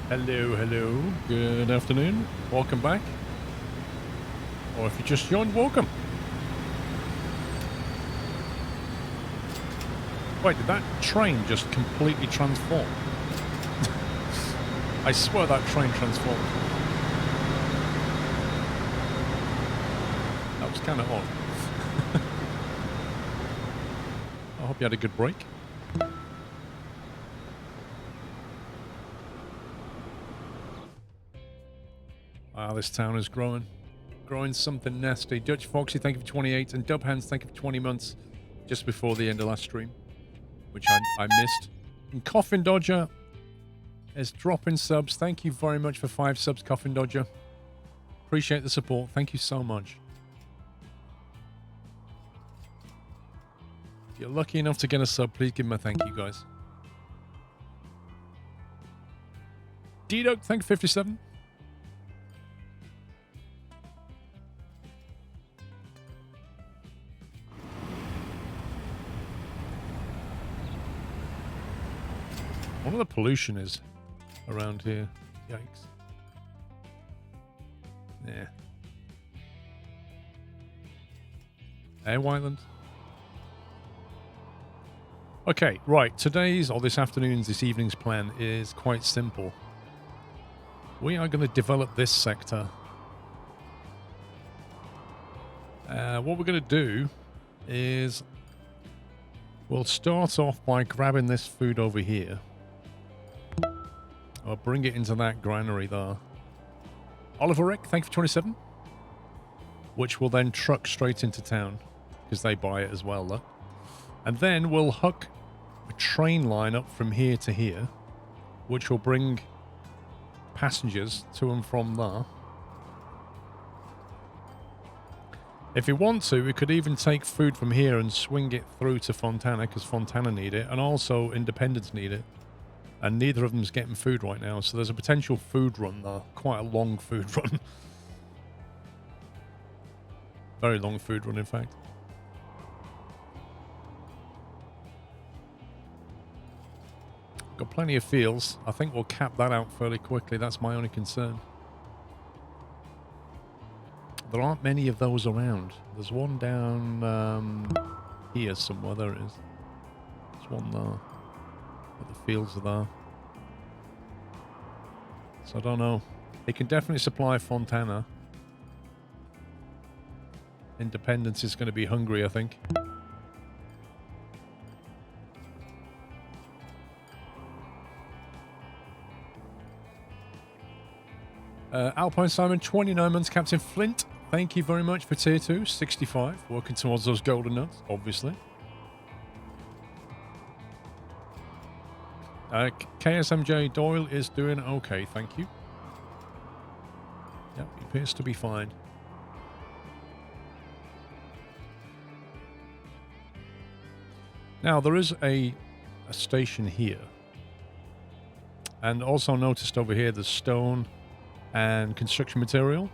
Hello, hello. Good afternoon. Welcome back. Or if you just joined, welcome. Wait, did that train just completely transform? I swear that train transformed. That was kind of odd. I hope you had a good break. Wow, this town is growing. Growing something nasty. Dutch Foxy, thank you for 28. And Dub Hands, thank you for 20 months. Just before the end of last stream, which I missed. And Coffin Dodger is dropping subs. Thank you very much for 5 subs, Coffin Dodger. Appreciate the support. Thank you so much. If you're lucky enough to get a sub, please give him a thank you, guys. D-Dog, thank you 57. I wonder what the pollution is around here. Yikes. Yeah. Hey, Wyland. Okay, right. Today's, or this afternoon's, this evening's plan is quite simple. We are going to develop this sector. What we're going to do is we'll start off by grabbing this food over here. I'll bring it into that granary there. Oliver Rick, thank you for 27. Which will then truck straight into town, because they buy it as well, look. And then we'll hook a train line up from here to here, which will bring passengers to and from there. If we want to, we could even take food from here and swing it through to Fontana, because Fontana need it, and also Independence need it. And neither of them's getting food right now, so there's a potential food run there. Quite a long food run. Very long food run, in fact. Got plenty of fields. I think we'll cap that out fairly quickly. That's my only concern. There aren't many of those around. There's one down here somewhere. There it is. There's one there. But the fields are there. So I don't know. They can definitely supply Fontana. Independence is going to be hungry, I think. Alpine Simon, 29 months. Captain Flint, thank you very much for tier 2, 65. Working towards those golden nuts, obviously. KSMJ Doyle is doing okay, thank you. Yep, he appears to be fine. Now, there is a station here. And also noticed over here there's stone and construction material.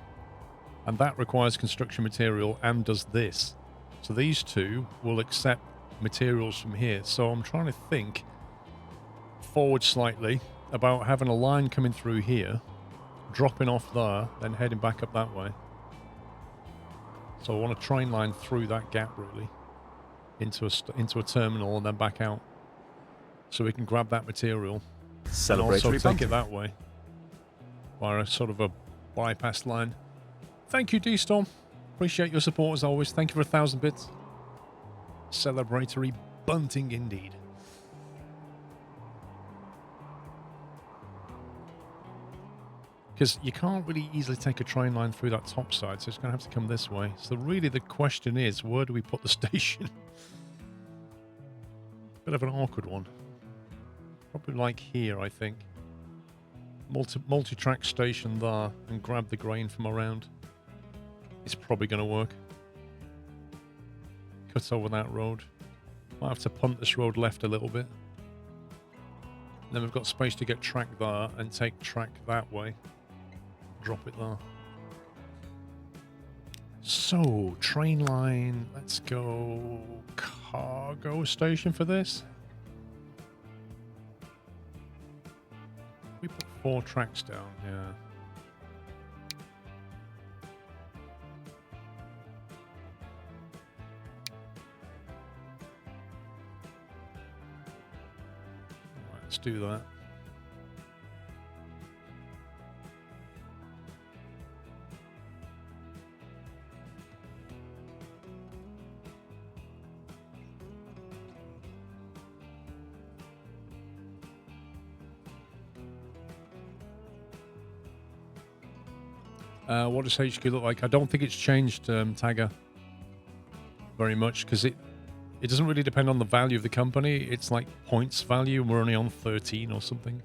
And that requires construction material and does this. So these two will accept materials from here. So I'm trying to think forward slightly about having a line coming through here, dropping off there, then heading back up that way. So I want a train line through that gap, really, into a terminal and then back out, so we can grab that material and also take it that way via a sort of a bypass line. Thank you, D-Storm. Appreciate your support as always. Thank you for 1,000 bits. Celebratory bunting indeed. Because you can't really easily take a train line through that top side, so it's going to have to come this way. So really the question is, where do we put the station? Bit of an awkward one. Probably like here, I think. Multi-track station there and grab the grain from around. It's probably going to work. Cut over that road. Might have to punt this road left a little bit. And then we've got space to get track there and take track that way. Drop it there. So, train line. Let's go cargo station for this. We put 4 tracks down, yeah. Right, let's do that. What does HQ look like? I don't think it's changed, Tagger, very much, because it doesn't really depend on the value of the company. It's like points value, and we're only on 13 or something.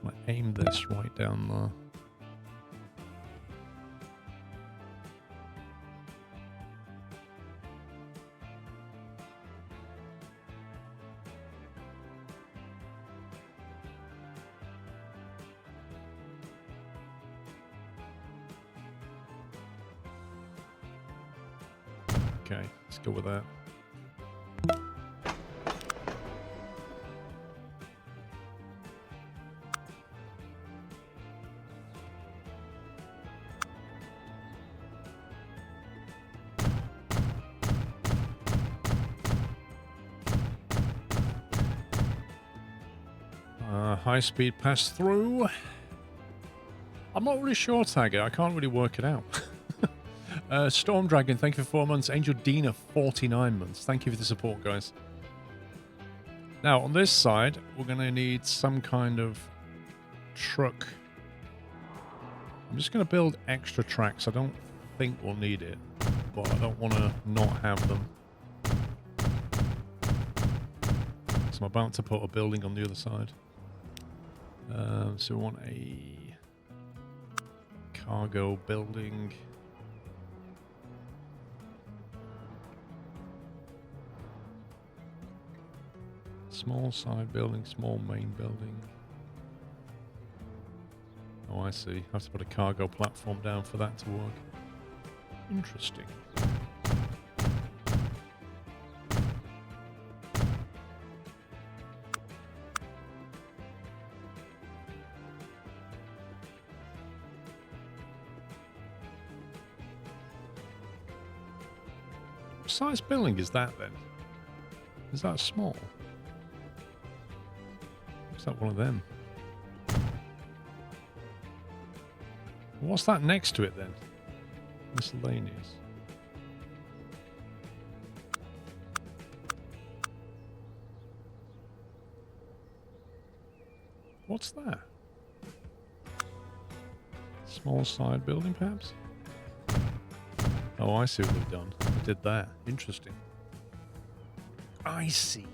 I aim this right down there. Okay, let's go with that. High speed pass through. I'm not really sure, Tagger. I can't really work it out. Storm Dragon, thank you for 4 months. Angel Dina, 49 months. Thank you for the support, guys. Now, on this side, we're going to need some kind of truck. I'm just going to build extra tracks. I don't think we'll need it, but I don't want to not have them. So I'm about to put a building on the other side. So we want a cargo building. Small side building, small main building. Oh, I see. I have to put a cargo platform down for that to work. Interesting. What size building is that then? Is that small? Looks like one of them. What's that next to it then? Miscellaneous. What's that? Small side building, perhaps? Oh, I see what we've done. We did that. Interesting. I see.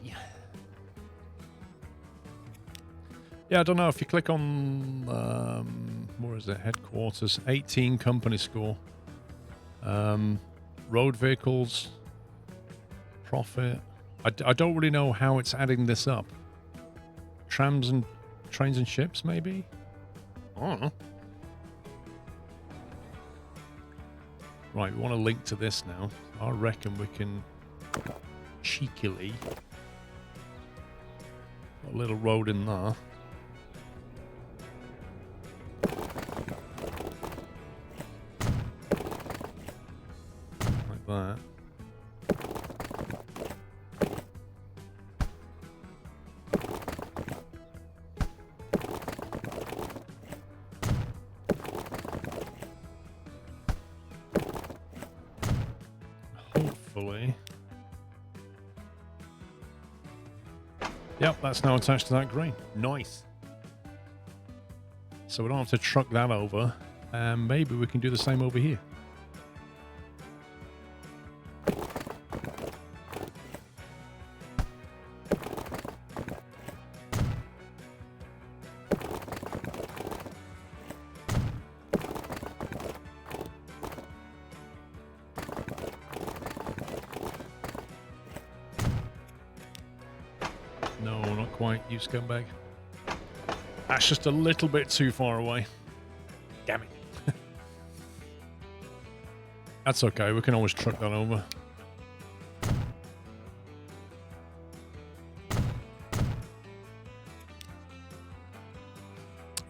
Yeah, I don't know. If you click on, where is it? Headquarters, 18 company score. Road vehicles, profit. I don't really know how it's adding this up. Trams and trains and ships, maybe? I don't know. Right, we want to link to this now. I reckon we can cheekily put a little road in there. Like that. Hopefully. Yep, that's now attached to that grain. Nice. So we don't have to truck that over. And maybe we can do the same over here. No, not quite, you scumbag. That's just a little bit too far away. Damn it. That's okay, we can always truck that over.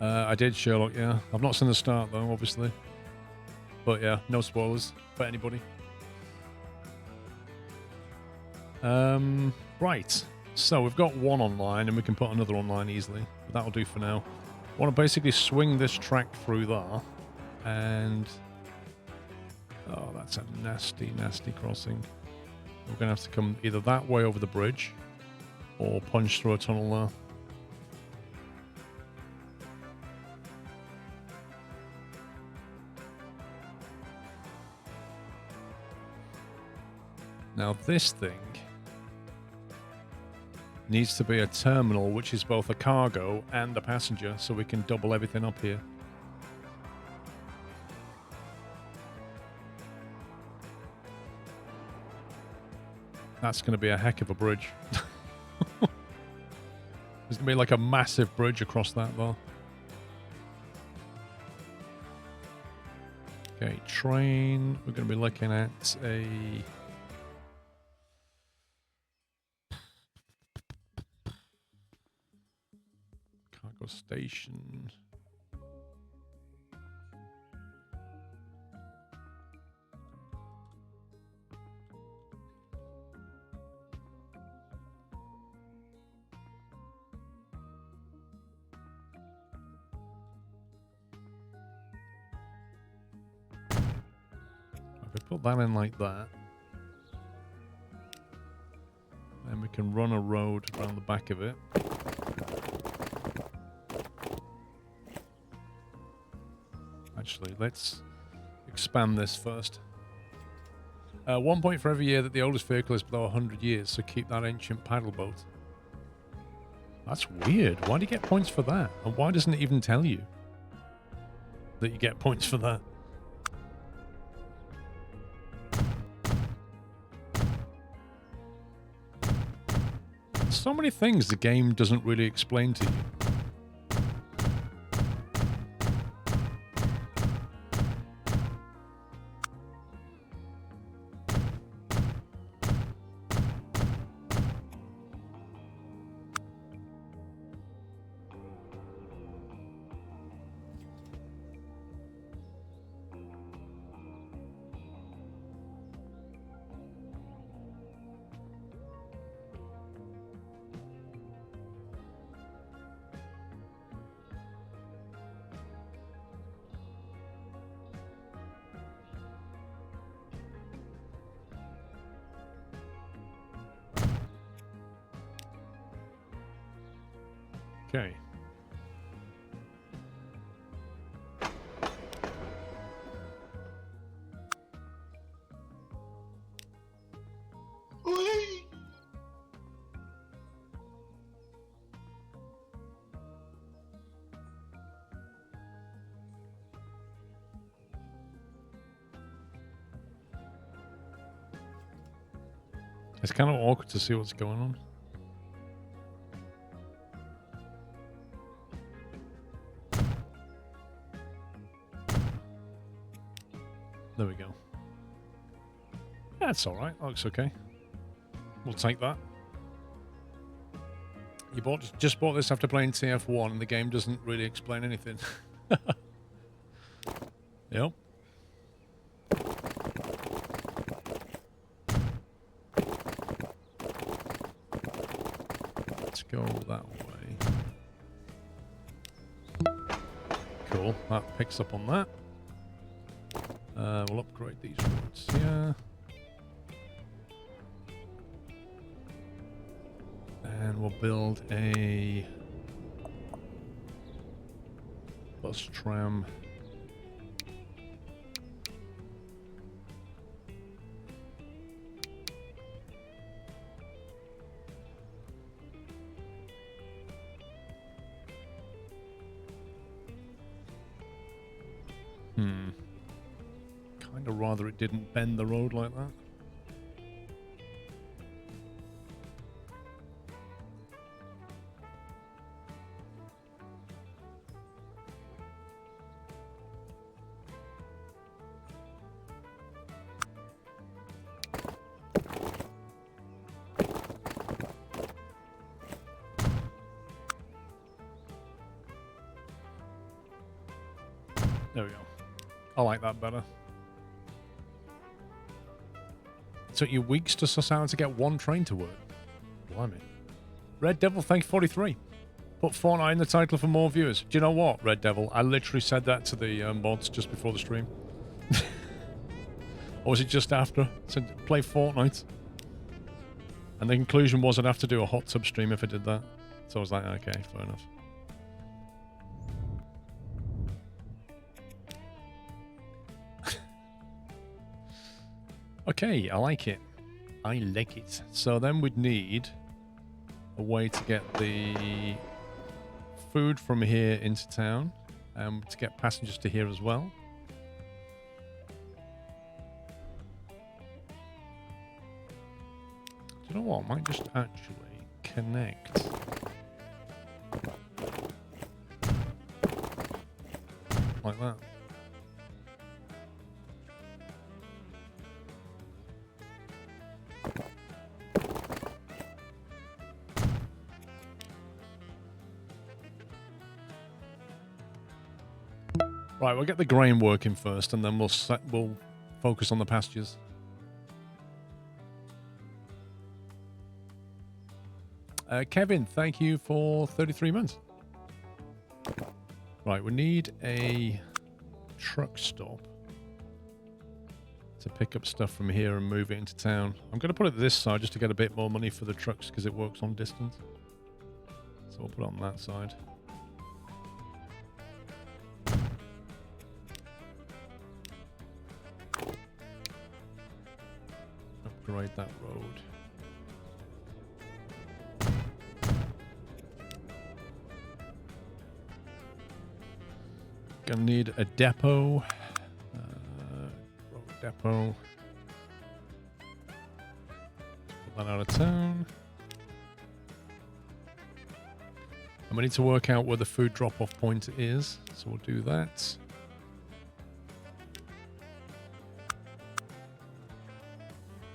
I did, Sherlock, yeah. I've not seen the start, though, obviously. But yeah, no spoilers for anybody. Right. So we've got one online, and we can put another online easily. But that'll do for now. I want to basically swing this track through there. And... oh, that's a nasty, nasty crossing. We're going to have to come either that way over the bridge, or punch through a tunnel there. Now this thing needs to be a terminal which is both a cargo and a passenger, so we can double everything up here. That's going to be a heck of a bridge. There's going to be like a massive bridge across that though. Okay, train. We're going to be looking at a... cargo station. If we put that in like that, then we can run a road around the back of it. Actually, let's expand this first. 1 point for every year that the oldest vehicle is below 100 years, so keep that ancient paddle boat. That's weird. Why do you get points for that? And why doesn't it even tell you that you get points for that? So many things the game doesn't really explain to you. Okay. It's kind of awkward to see what's going on. There we go. That's all right. That looks okay. We'll take that. You just bought this after playing TF1, and the game doesn't really explain anything. Yep. Let's go that way. Cool. That picks up on that. We'll upgrade these roads here. And we'll build a bus tram. Kind of rather it didn't bend the road like that. There we go. I like that better. It took you weeks to suss out to get one train to work. Blimey. Red Devil, thank you, 43. Put Fortnite in the title for more viewers. Do you know what, Red Devil? I literally said that to the mods just before the stream. Or was it just after? I said, play Fortnite. And the conclusion was I'd have to do a hot tub stream if I did that. So I was like, okay, fair enough. Okay, I like it. I like it. So then we'd need a way to get the food from here into town and to get passengers to here as well. Do you know what? I might just actually connect. Like that. Right, we'll get the grain working first, and then we'll focus on the pastures. Kevin, thank you for 33 months. Right, we need a truck stop to pick up stuff from here and move it into town. I'm going to put it this side just to get a bit more money for the trucks because it works on distance. So we'll put it on that side. Upgrade that road. Gonna need a depot. Road depot. Put that out of town. And we need to work out where the food drop-off point is. So we'll do that.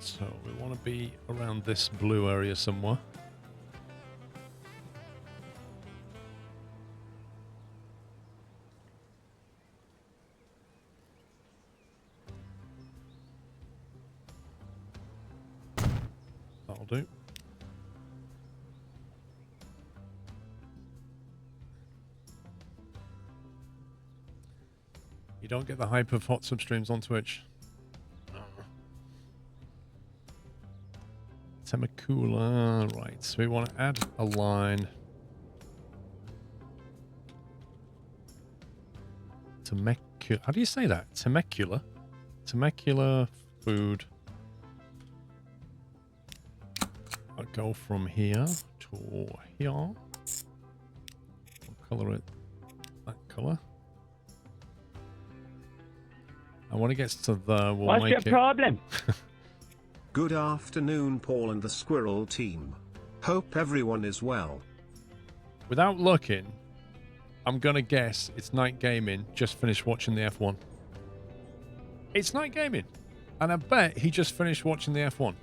So we want to be around this blue area somewhere. That'll do. You don't get the hype of hot sub streams on Twitch. Temecula, right, so we want to add a line. Temecula, how do you say that? Temecula? Temecula food. I'll go from here to here. We'll color it that color. And when it gets to there, we'll make it... What's your problem? Good afternoon, Paul and the Squirrel team. Hope everyone is well. Without looking, I'm going to guess it's Night Gaming just finished watching the F1. It's Night Gaming. And I bet he just finished watching the F1.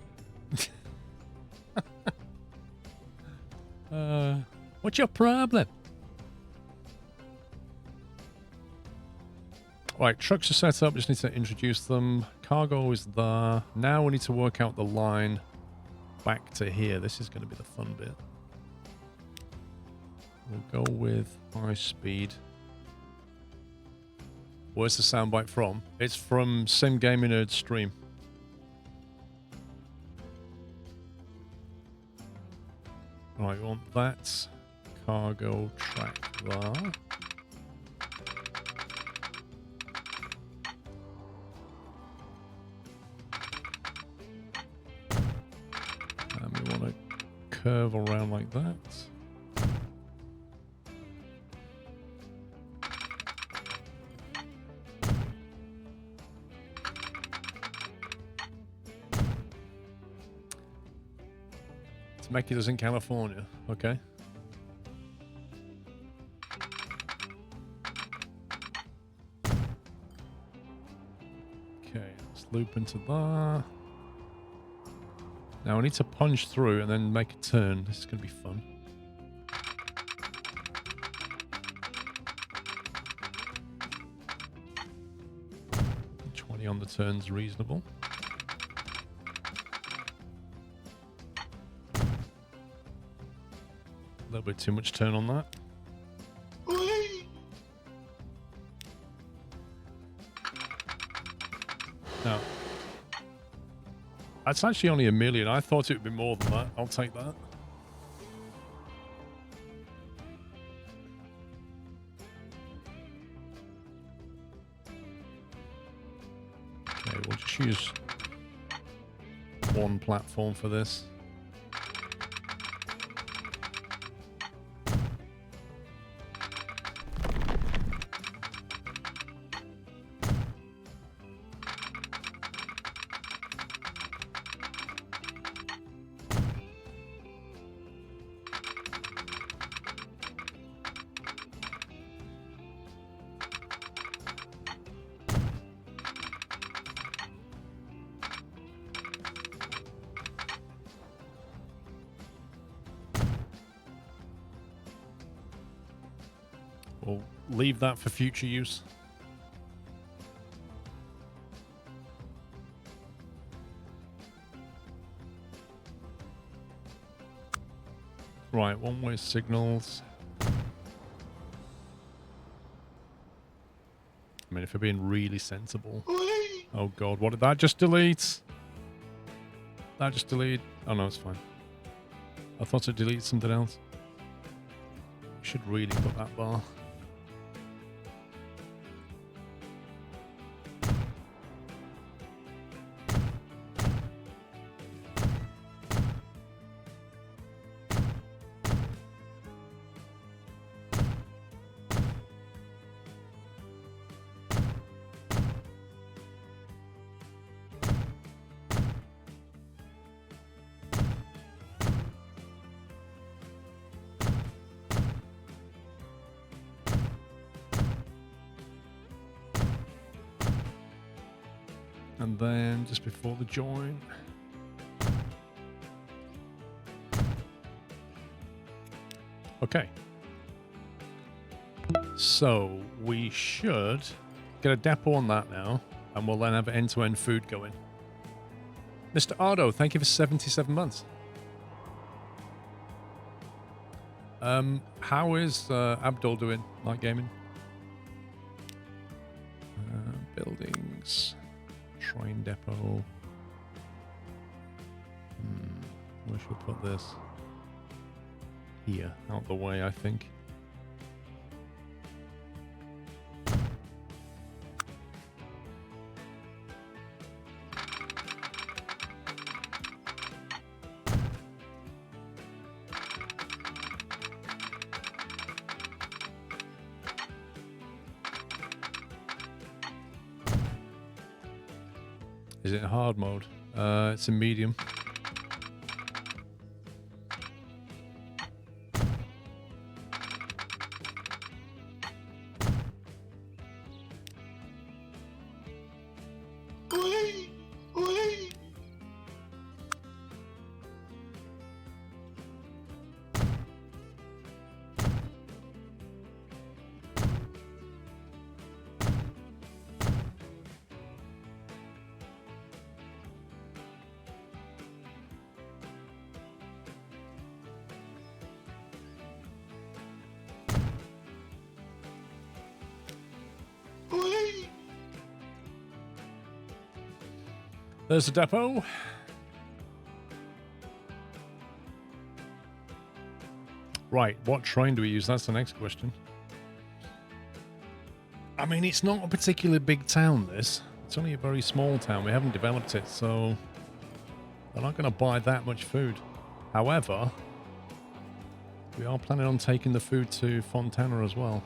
What's your problem? Right, trucks are set up. Just need to introduce them. Cargo is there. Now we need to work out the line back to here. This is going to be the fun bit. We'll go with high speed. Where's the soundbite from? It's from Sim Gaming Nerd stream. Right, we want that cargo track there. And we want to curve around like that. Temecula's in California, okay. Okay, let's loop into there. Now I need to punch through and then make a turn. This is going to be fun. 20 on the turn's reasonable. A little bit too much turn on that. No. That's actually only 1 million. I thought it would be more than that. I'll take that. Okay, we'll just use one platform for this. We'll leave that for future use. Right, one-way signals. I mean, if we're being really sensible. Oh god, what did that just delete? That just delete? Oh no, it's fine. I thought it deleted something else. Should really put that bar. And then just before the join. Okay. So we should get a depot on that now, and we'll then have end-to-end food going. Mr. Ardo, thank you for 77 months. How is Abdul doing? Light gaming? Buildings. Train depot. Where should we put this? Here, out the way, I think. Is it hard mode? It's in medium. There's the depot. Right, what train do we use? That's the next question. I mean, it's not a particularly big town, this. It's only a very small town. We haven't developed it, so they're not going to buy that much food. However, we are planning on taking the food to Fontana as well.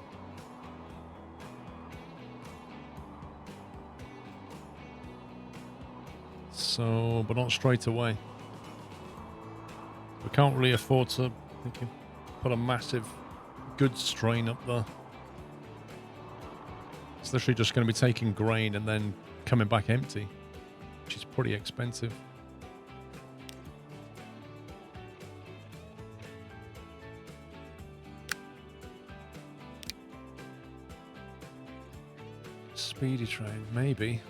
So, but not straight away. We can't really afford to put a massive goods train up there. It's literally just going to be taking grain and then coming back empty, which is pretty expensive. Speedy train, maybe.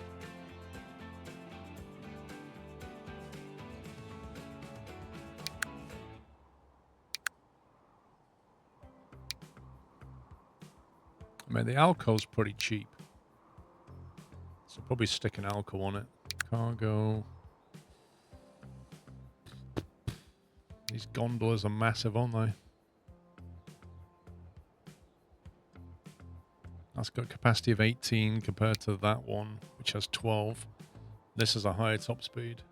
I mean, the Alco's pretty cheap. So probably stick an Alco on it. Cargo. These gondolas are massive, aren't they? That's got capacity of 18 compared to that one, which has 12. This is a higher top speed.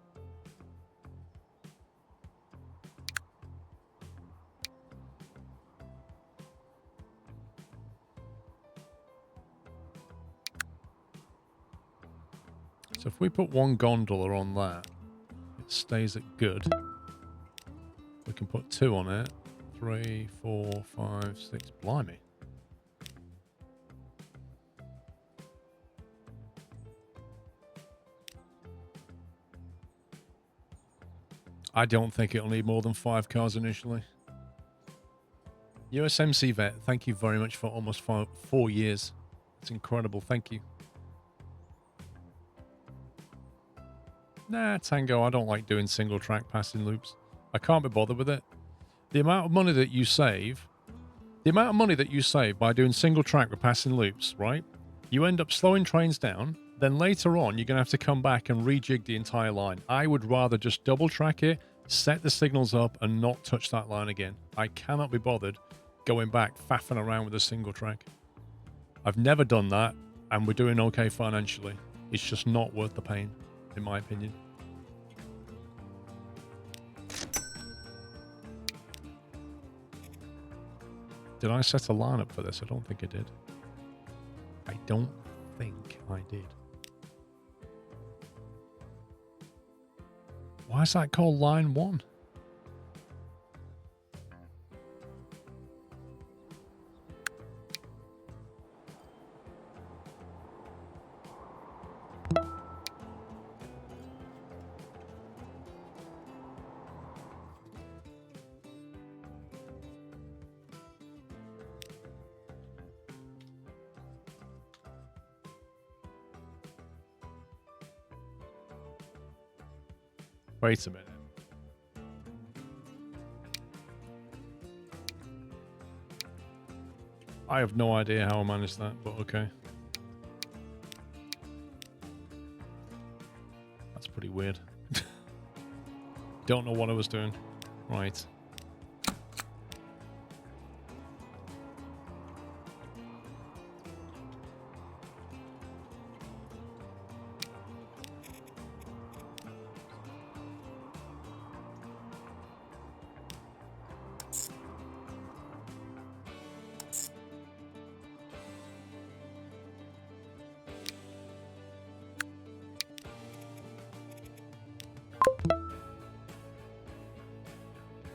So if we put one gondola on that, it stays at good. We can put 2 on it. 3, 4, 5, 6. Blimey. I don't think it'll need more than 5 cars initially. USMC Vet, thank you very much for almost 4 years. It's incredible. Thank you. Nah, Tango, I don't like doing single track passing loops. I can't be bothered with it. The amount of money that you save by doing single track with passing loops, right? You end up slowing trains down, then later on you're going to have to come back and rejig the entire line. I would rather just double track it, set the signals up, and not touch that line again. I cannot be bothered going back, faffing around with a single track. I've never done that, and we're doing okay financially. It's just not worth the pain, in my opinion. Did I set a lineup for this? I don't think I did. I don't think I did. Why is that called line 1? Wait a minute. I have no idea how I managed that, but okay. That's pretty weird. Don't know what I was doing. Right.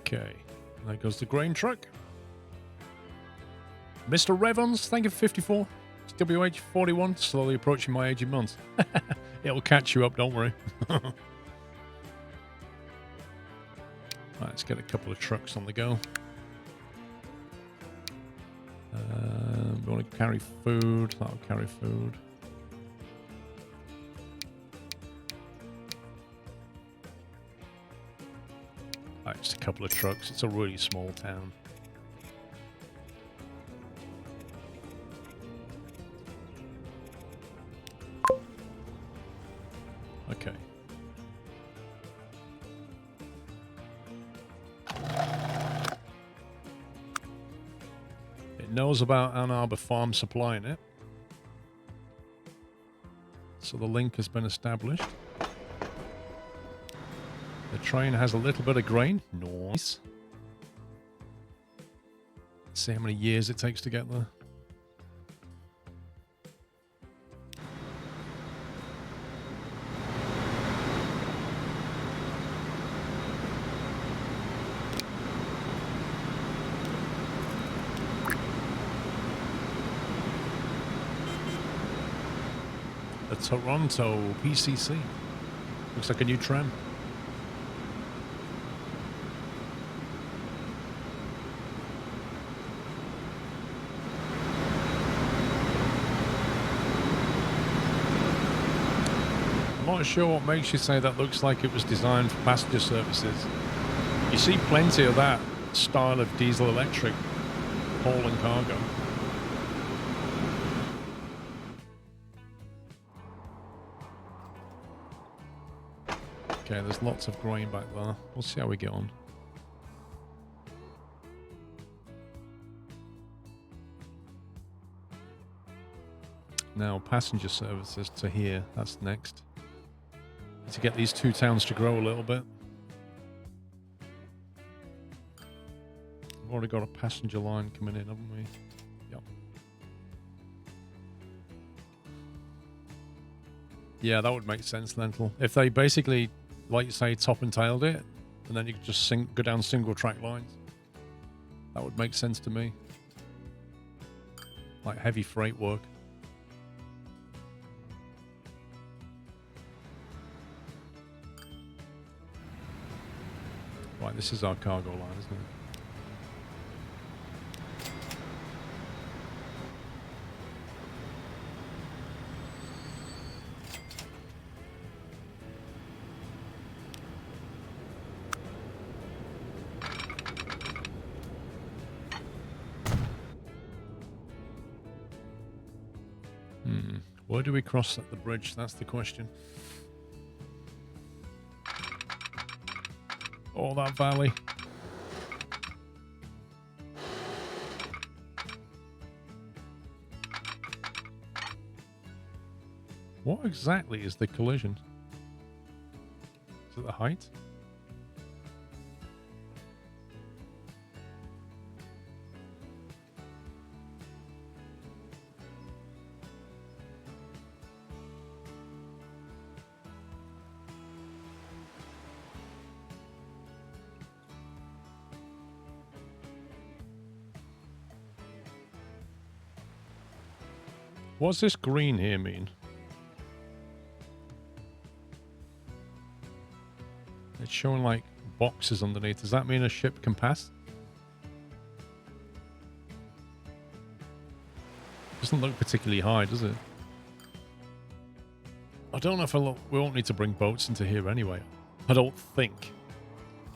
Okay, there goes the grain truck. Mr. Revons, thank you for 54. It's WH41, slowly approaching my age in months. It'll catch you up, don't worry. Right, let's get a couple of trucks on the go. We want to carry food. That'll carry food. Right, just a couple of trucks. It's a really small town. Okay. It knows about Ann Arbor Farm supplying it. So the link has been established. The train has a little bit of grain. Nice. Let's see how many years it takes to get there. The Toronto PCC. Looks like a new tram. I'm not sure what makes you say that looks like it was designed for passenger services. You see plenty of that style of diesel electric hauling cargo. Okay, there's lots of grain back there. We'll see how we get on. Now, passenger services to here. That's next. To get these two towns to grow a little bit. We've already got a passenger line coming in, haven't we? Yep. Yeah, that would make sense, Lentil. If they basically, like you say, top and tailed it, and then you could just go down single track lines. That would make sense to me. Like heavy freight work. Right, this is our cargo line, isn't it? Where do we cross at the bridge? That's the question. Oh, that valley. What exactly is the collision? Is it the height? What's this green here mean? It's showing like boxes underneath. Does that mean a ship can pass? Doesn't look particularly high, does it? I don't know if we won't need to bring boats into here anyway. I don't think.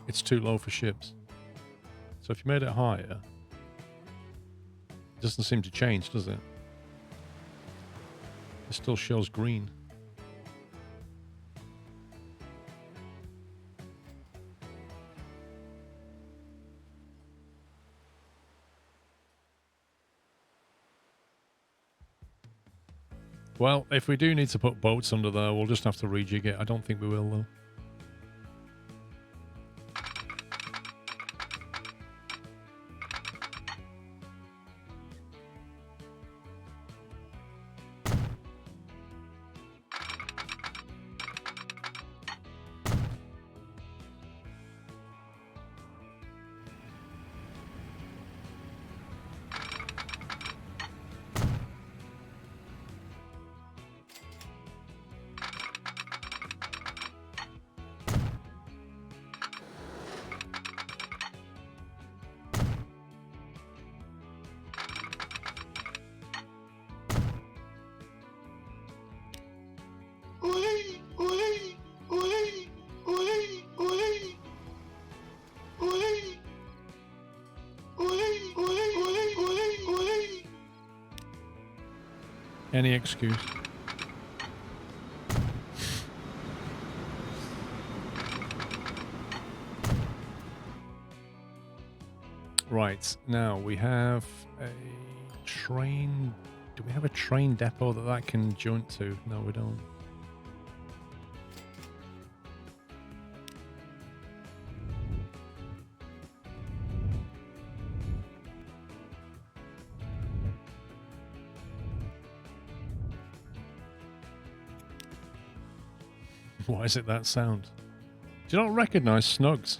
It's too low for ships. So if you made it higher, it doesn't seem to change, does it? It still shows green. Well, if we do need to put boats under there, we'll just have to rejig it. I don't think we will, though. Any excuse. Right, now we have a train. Do we have a train depot that can joint to? No, we don't. Why is it that sound? Do you not recognize Snugs?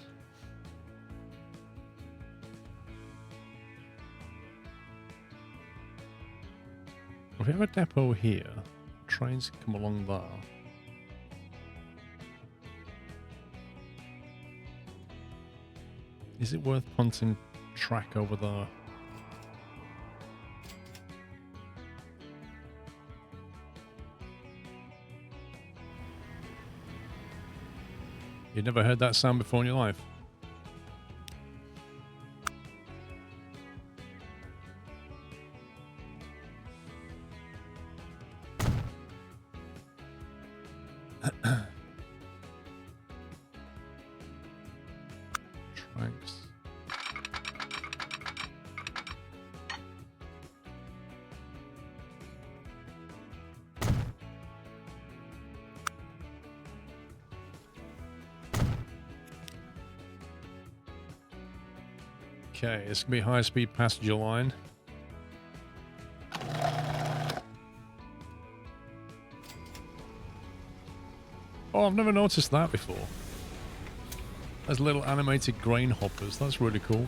If we have a depot here, trains can come along there. Is it worth punting track over there? You never heard that sound before in your life? Okay, it's gonna be high-speed passenger line. Oh, I've never noticed that before. There's little animated grain hoppers. That's really cool.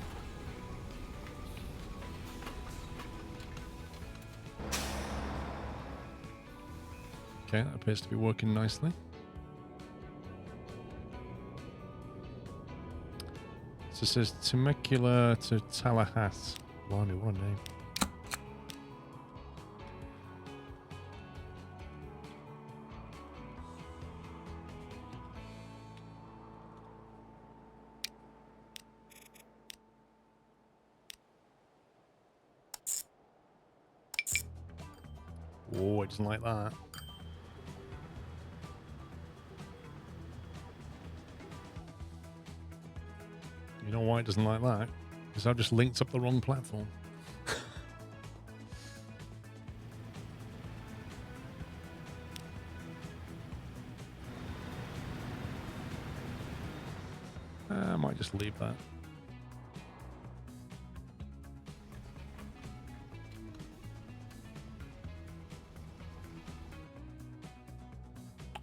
Okay, that appears to be working nicely. So it says Temecula to Tallahassee. Blimey, what a name. Oh, it doesn't like that. You know why it doesn't like that? Because I've just linked up the wrong platform. I might just leave that.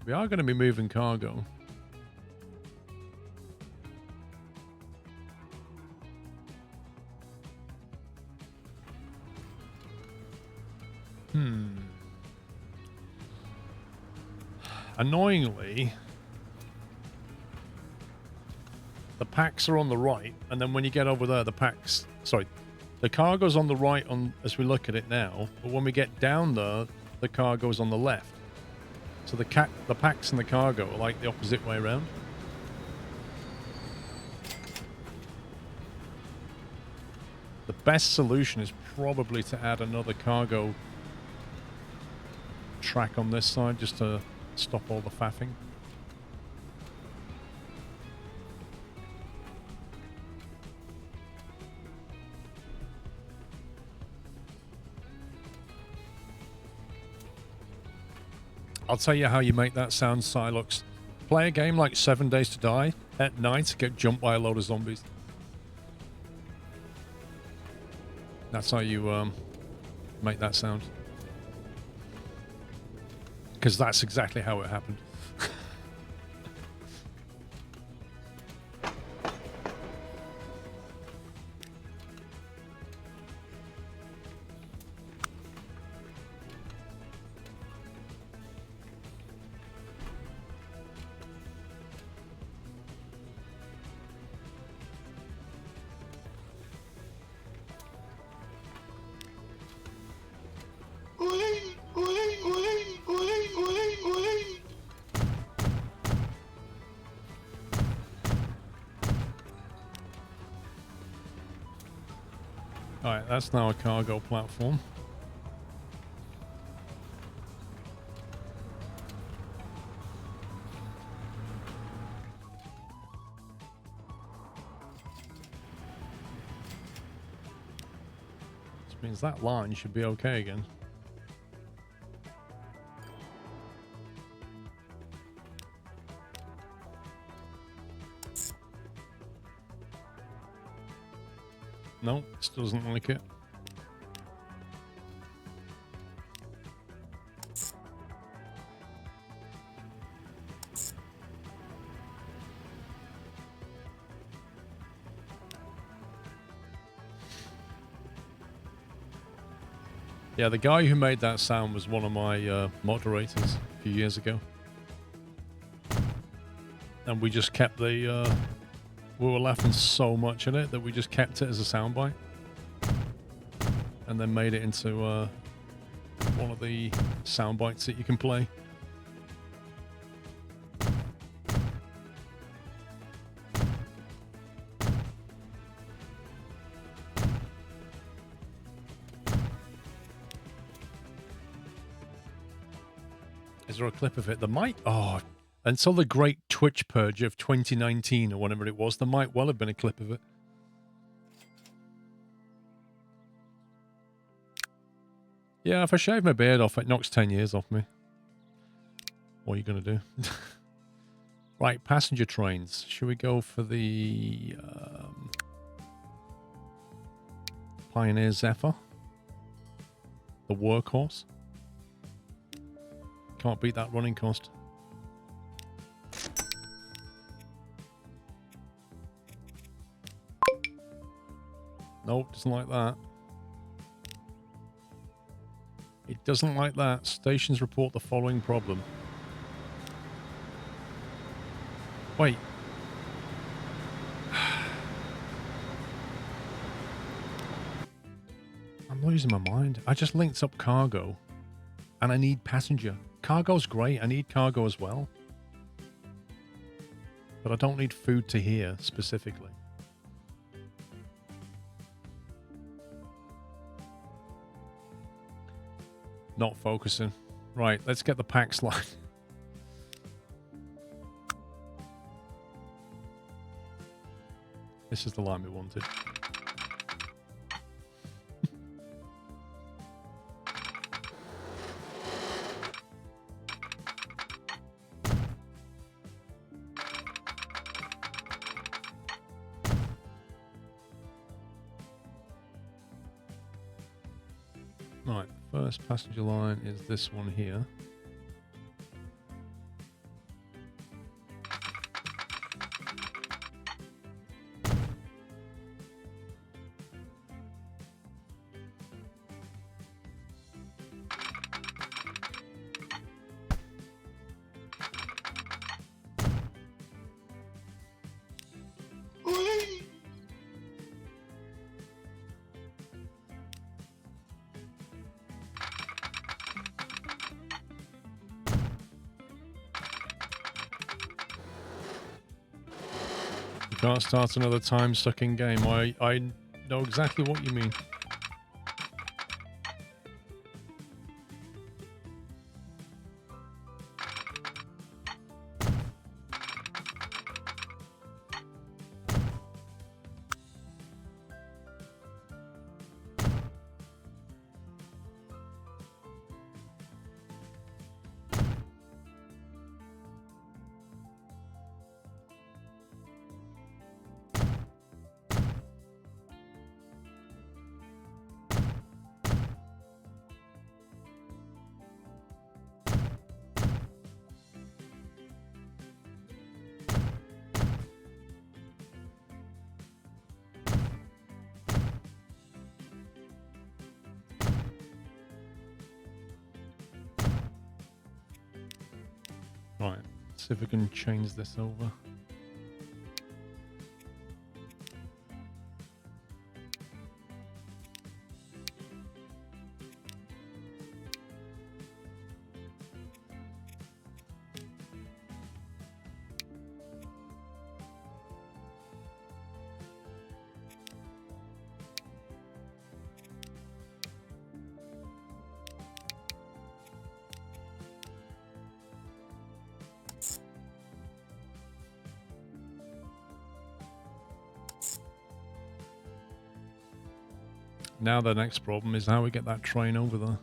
We are going to be moving cargo. Annoyingly, the packs are on the right, and then when you get over there, the packs... Sorry, the cargo's on the right on as we look at it now, but when we get down there, the cargo's on the left. So the packs and the cargo are like the opposite way around. The best solution is probably to add another cargo track on this side just to stop all the faffing. I'll tell you how you make that sound, Silux. Play a game like 7 Days to Die at night, get jumped by a load of zombies. That's how you make that sound. Because that's exactly how it happened. Alright, that's now a cargo platform. Which means that line should be okay again. No, still doesn't like it. Yeah, the guy who made that sound was one of my moderators a few years ago. And we just kept the... we were laughing so much at it that we just kept it as a soundbite. And then made it into one of the soundbites that you can play. Is there a clip of it? There might... Oh, until the great Twitch purge of 2019 or whatever it was, there might well have been a clip of it. Yeah, if I shave my beard off, it knocks 10 years off me. What are you going to do? Right, passenger trains. Should we go for the... Pioneer Zephyr. The workhorse. Can't beat that running cost. Nope, doesn't like that. It doesn't like that. Stations report the following problem. Wait. I'm losing my mind. I just linked up cargo and I need passenger. Cargo's great. I need cargo as well. But I don't need food to here specifically. Not focusing. Right, let's get the PAX line. This is the line we wanted. Right, the first passenger line is this one here. Can't start another time-sucking game. I know exactly what you mean. Right, see if we can change this over. Now the next problem is how we get that train over there.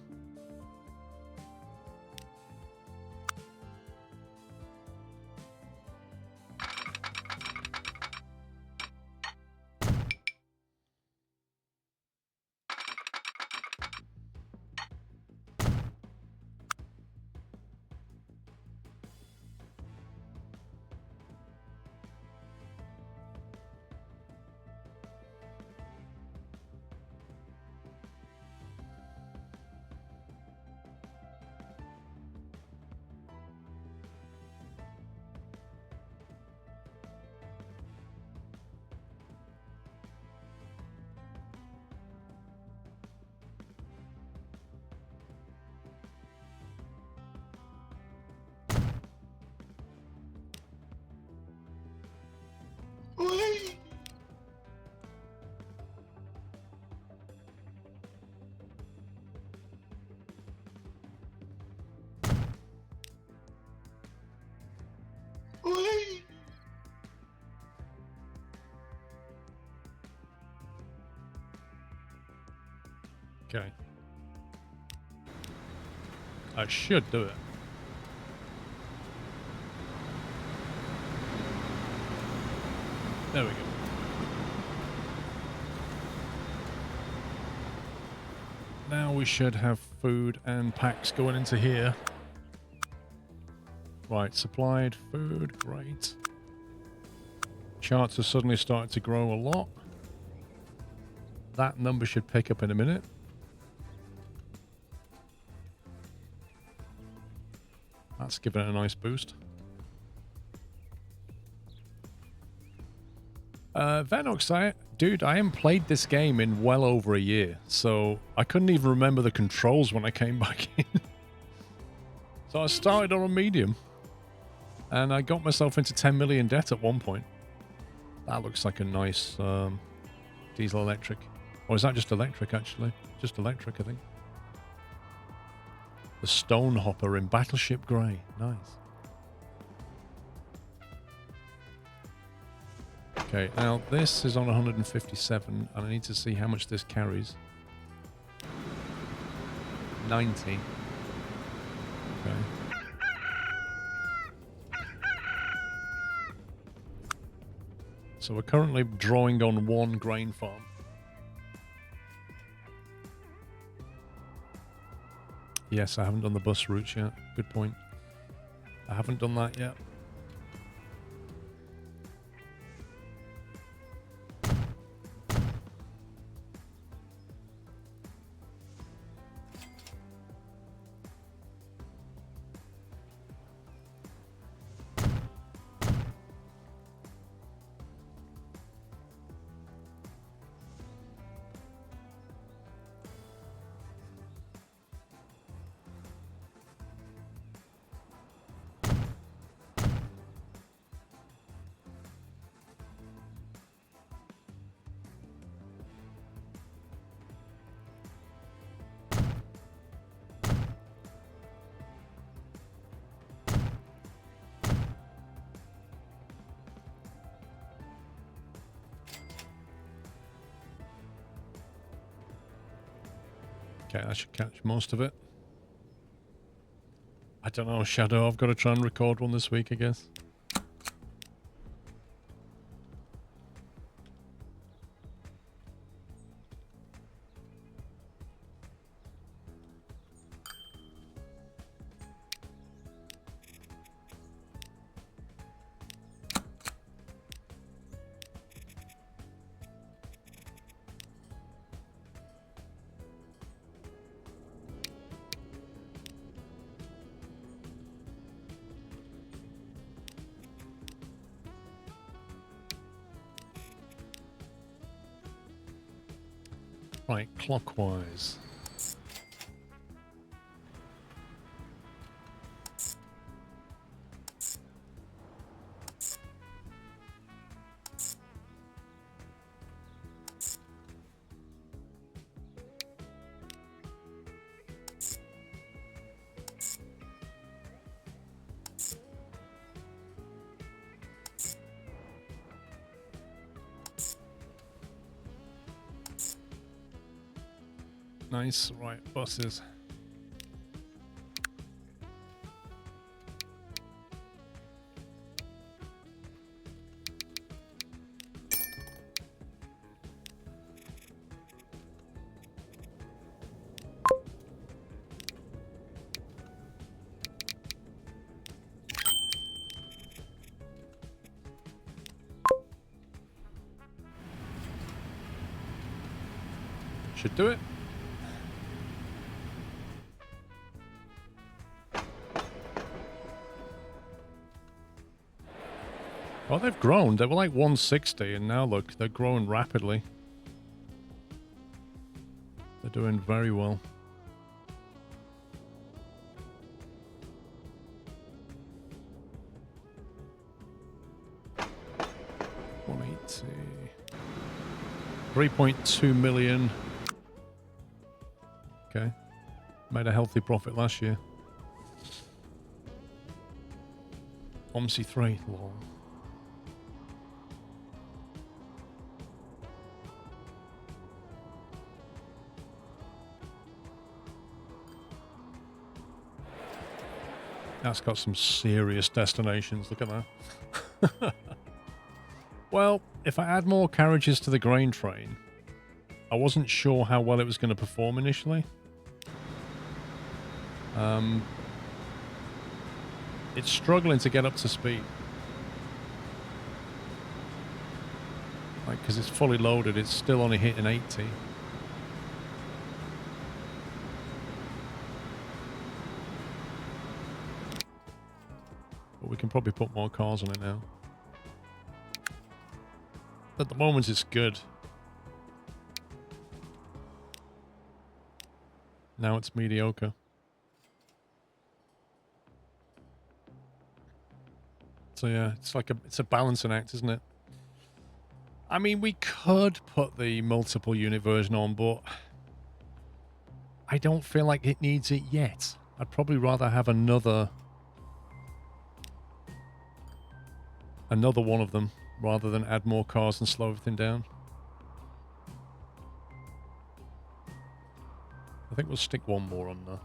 Okay. I should do it. There we go. now we should have food and packs going into here. Right, supplied food, great. Charts have suddenly started to grow a lot. That number should pick up in a minute. That's given it a nice boost. Venox, dude, I haven't played this game in well over a year, so I couldn't even remember the controls when I came back in. So I started on a medium, and I got myself into 10 million debt at one point. That looks like a nice diesel electric. Or is that just electric, actually? Just electric, I think. The Stone Hopper in Battleship Grey. Nice. Okay, now this is on 157, and I need to see how much this carries. 90. Okay. So we're currently drawing on one grain farm. Yes, I haven't done the bus routes yet. Good point. I haven't done that yet. Okay, I should catch most of it. I don't know, Shadow. I've got to try and record one this week, I guess. Right, clockwise. Nice. Right, buses. Should do it. Oh, they've grown. They were like 160, and now look, they're growing rapidly. They're doing very well. $180. 3.2 million. Okay. Made a healthy profit last year. OMSI 3. Lol. That's got some serious destinations. Look at that. Well, if I add more carriages to the grain train, I wasn't sure how well it was going to perform initially. It's struggling to get up to speed. Like, because it's fully loaded, it's still only hitting 80. But we can probably put more cars on it now. At the moment, it's good. Now it's mediocre. So yeah, it's a balancing act, isn't it? I mean, we could put the multiple unit version on, but I don't feel like it needs it yet. I'd probably rather have another one of them rather than add more cars and slow everything down. I think we'll stick one more on there.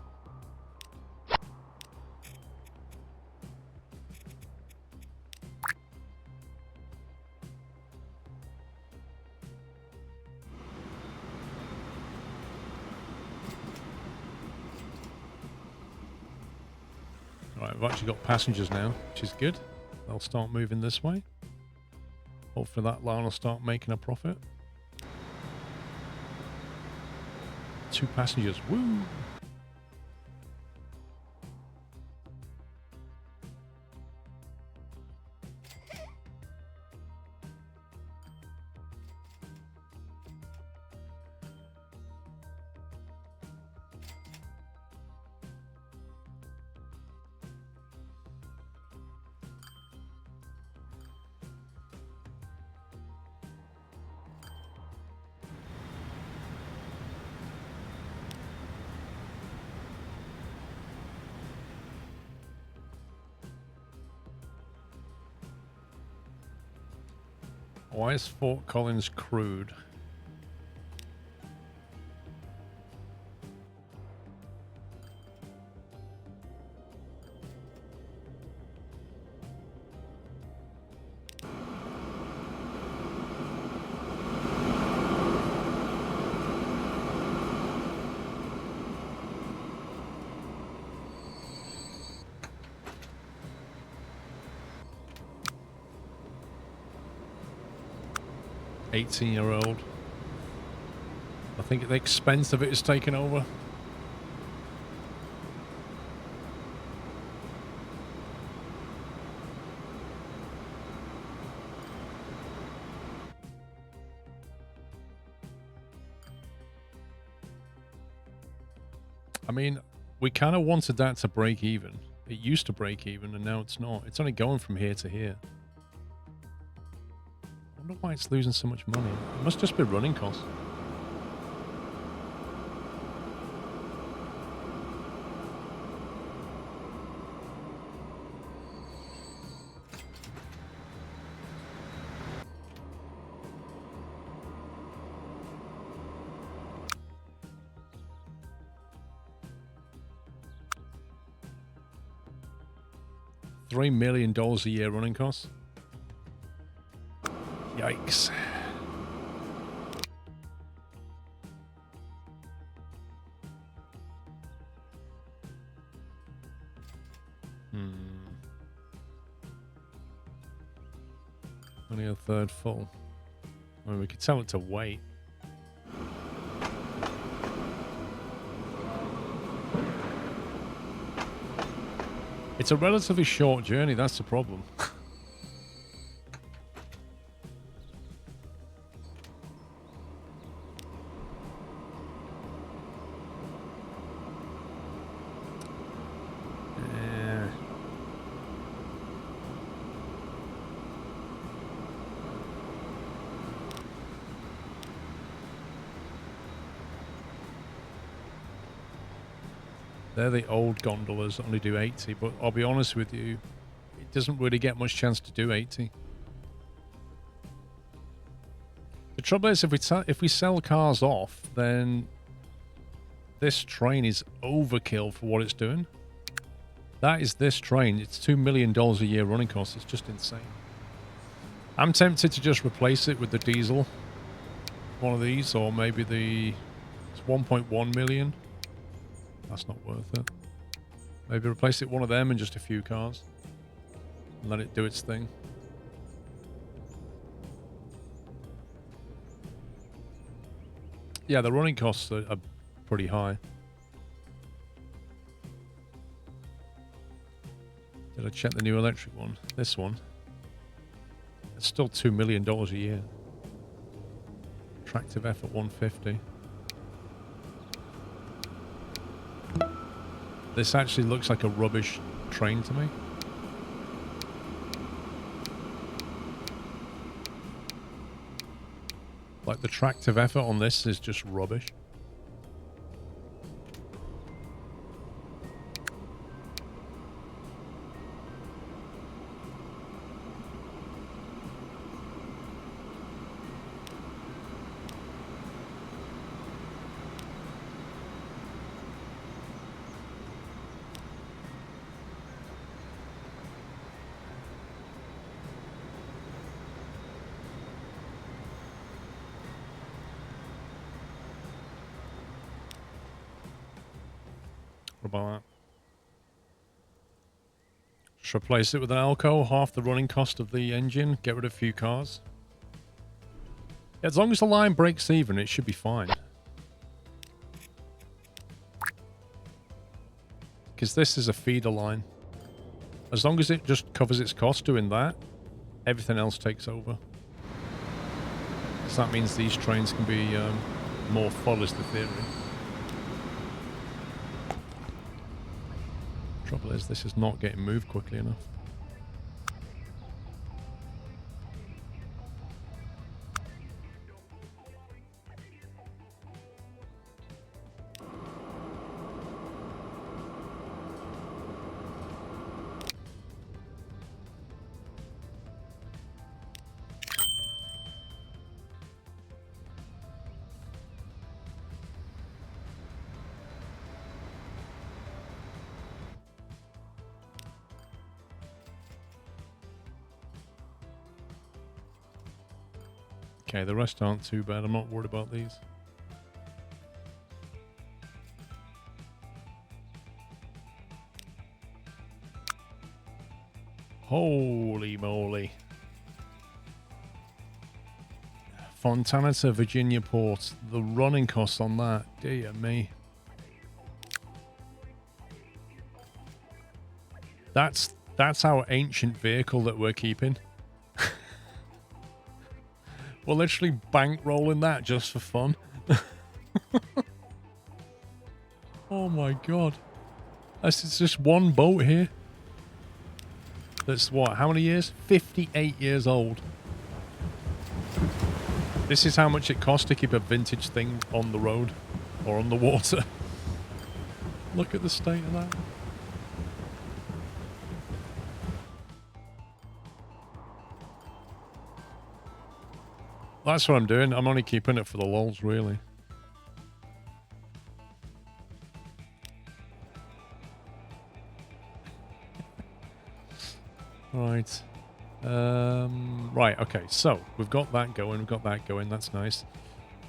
Right, we've actually got passengers now, which is good. They'll start moving this way. Hopefully that line will start making a profit. 2 passengers, woo! Why is Fort Collins crude? $18-year-old. I think the expense of it is taken over. I mean, we kind of wanted that to break even. It used to break even, and now it's not. It's only going from here to here. I wonder why it's losing so much money. It must just be running costs. $3 million a year running costs. Yikes. Only a third full. I mean, we could tell it to wait. It's a relatively short journey, that's the problem. They're the old gondolas that only do 80, but I'll be honest with you, it doesn't really get much chance to do 80. The trouble is, if we sell cars off, then this train is overkill for what it's doing. That is this train. It's $2 million a year running costs. It's just insane. I'm tempted to just replace it with the diesel one of these, or maybe it's 1.1 million. That's not worth it. Maybe replace it with one of them and just a few cars. And let it do its thing. Yeah, the running costs are pretty high. Did I check the new electric one? This one. It's still $2 million a year. Attractive effort 150. This actually looks like a rubbish train to me. Like the tractive effort on this is just rubbish. What about that? Just replace it with an Alco, half the running cost of the engine, get rid of a few cars. As long as the line breaks even, it should be fine. Because this is a feeder line. As long as it just covers its cost doing that, everything else takes over. So that means these trains can be more full, is the theory. Trouble is, this is not getting moved quickly enough. Okay, the rest aren't too bad. I'm not worried about these. Holy moly. Fontana to Virginia Port. The running costs on that. Dear me. That's our ancient vehicle that we're keeping. We're literally bankrolling that just for fun. Oh my god. It's just one boat here. That's what? How many years? 58 years old. This is how much it costs to keep a vintage thing on the road or on the water. Look at the state of that. That's what I'm doing. I'm only keeping it for the lols, really. Right. Right, okay. So, we've got that going. We've got that going. That's nice.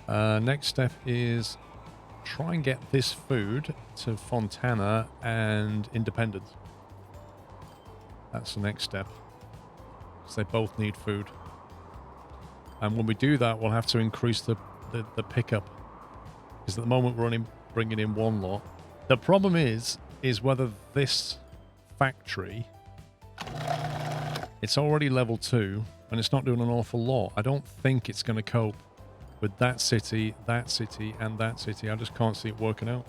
Next step is try and get this food to Fontana and Independence. That's the next step. Because they both need food. And when we do that, we'll have to increase the pickup. Because at the moment we're only bringing in one lot. The problem is whether this factory, it's already level 2, and it's not doing an awful lot. I don't think it's going to cope with that city, and that city. I just can't see it working out.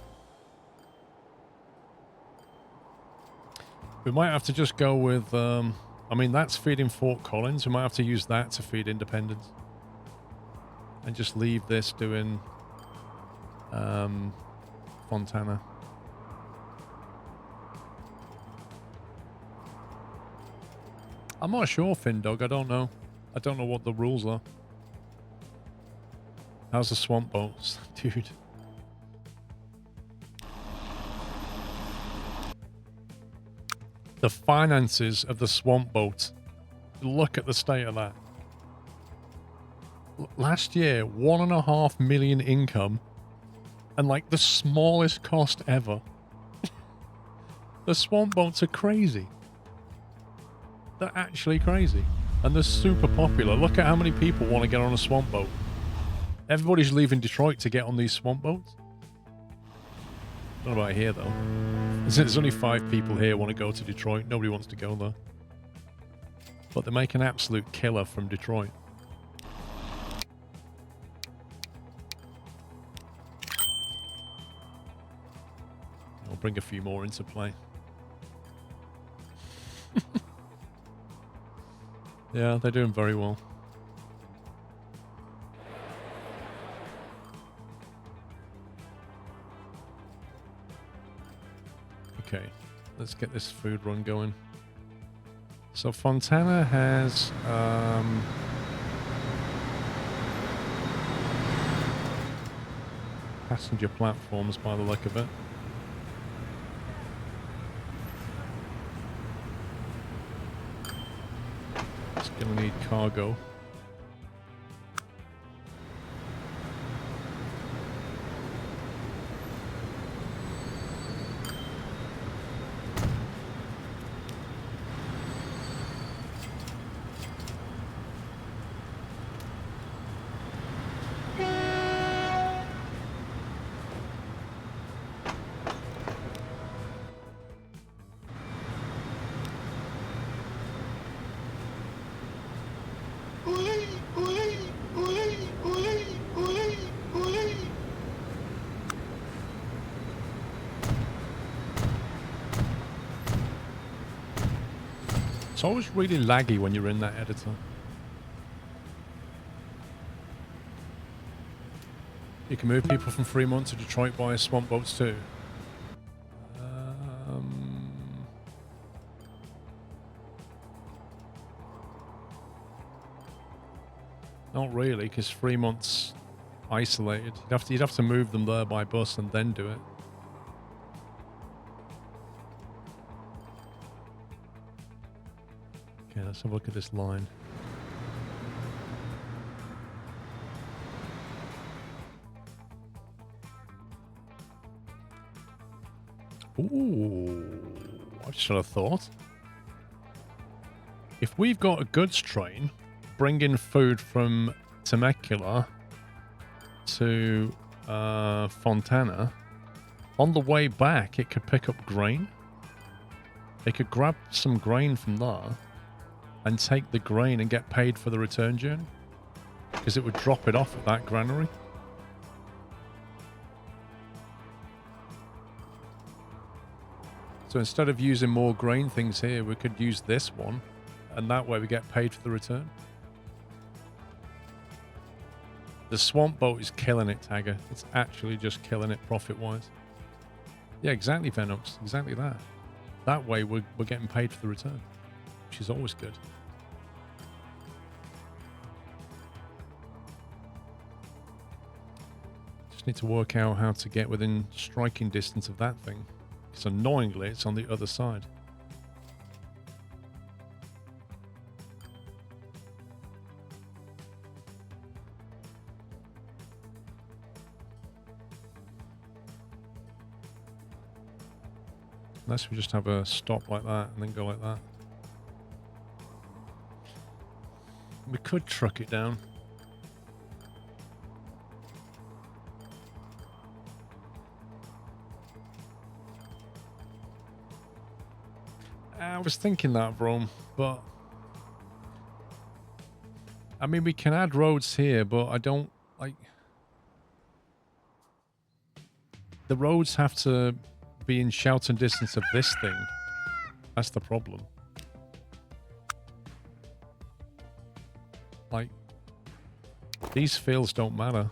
We might have to just go with, I mean, that's feeding Fort Collins. We might have to use that to feed Independence. And just leave this doing Fontana. I'm not sure, Findog. I don't know. I don't know what the rules are. How's the swamp boats? Dude. The finances of the swamp boat. Look at the state of that. last year, 1.5 million income and like the smallest cost ever. The swamp boats are crazy. They're actually crazy. And they're super popular. Look at how many people want to get on a swamp boat. Everybody's leaving Detroit to get on these swamp boats. Not about here, though. There's only 5 people here want to go to Detroit. Nobody wants to go there. But they make an absolute killer from Detroit. I'll bring a few more into play. Yeah, they're doing very well. Okay, let's get this food run going. So Fontana has passenger platforms by the look of it. It's gonna need cargo. It's always really laggy when you're in that editor. You can move people from Fremont to Detroit via swamp boats too. Not really, because Fremont's isolated. You'd have to move them there by bus and then do it. Okay, let's have a look at this line. Ooh, I should have thought. If we've got a goods train bringing food from Temecula to Fontana, on the way back it could pick up grain. They could grab some grain from there and take the grain and get paid for the return journey, because it would drop it off at that granary. So instead of using more grain things here, we could use this one, and that way we get paid for the return. The swamp boat is killing it, Tagger. It's actually just killing it profit-wise. Yeah, exactly, Venox. Exactly that. That way we're getting paid for the return, which is always good. Just need to work out how to get within striking distance of that thing, because annoyingly it's on the other side. Unless we just have a stop like that and then go like that. We could truck it down. I was thinking that, bro, but I mean, we can add roads here, but I don't like the roads have to be in shouting distance of this thing. That's the problem. Like, these fields don't matter.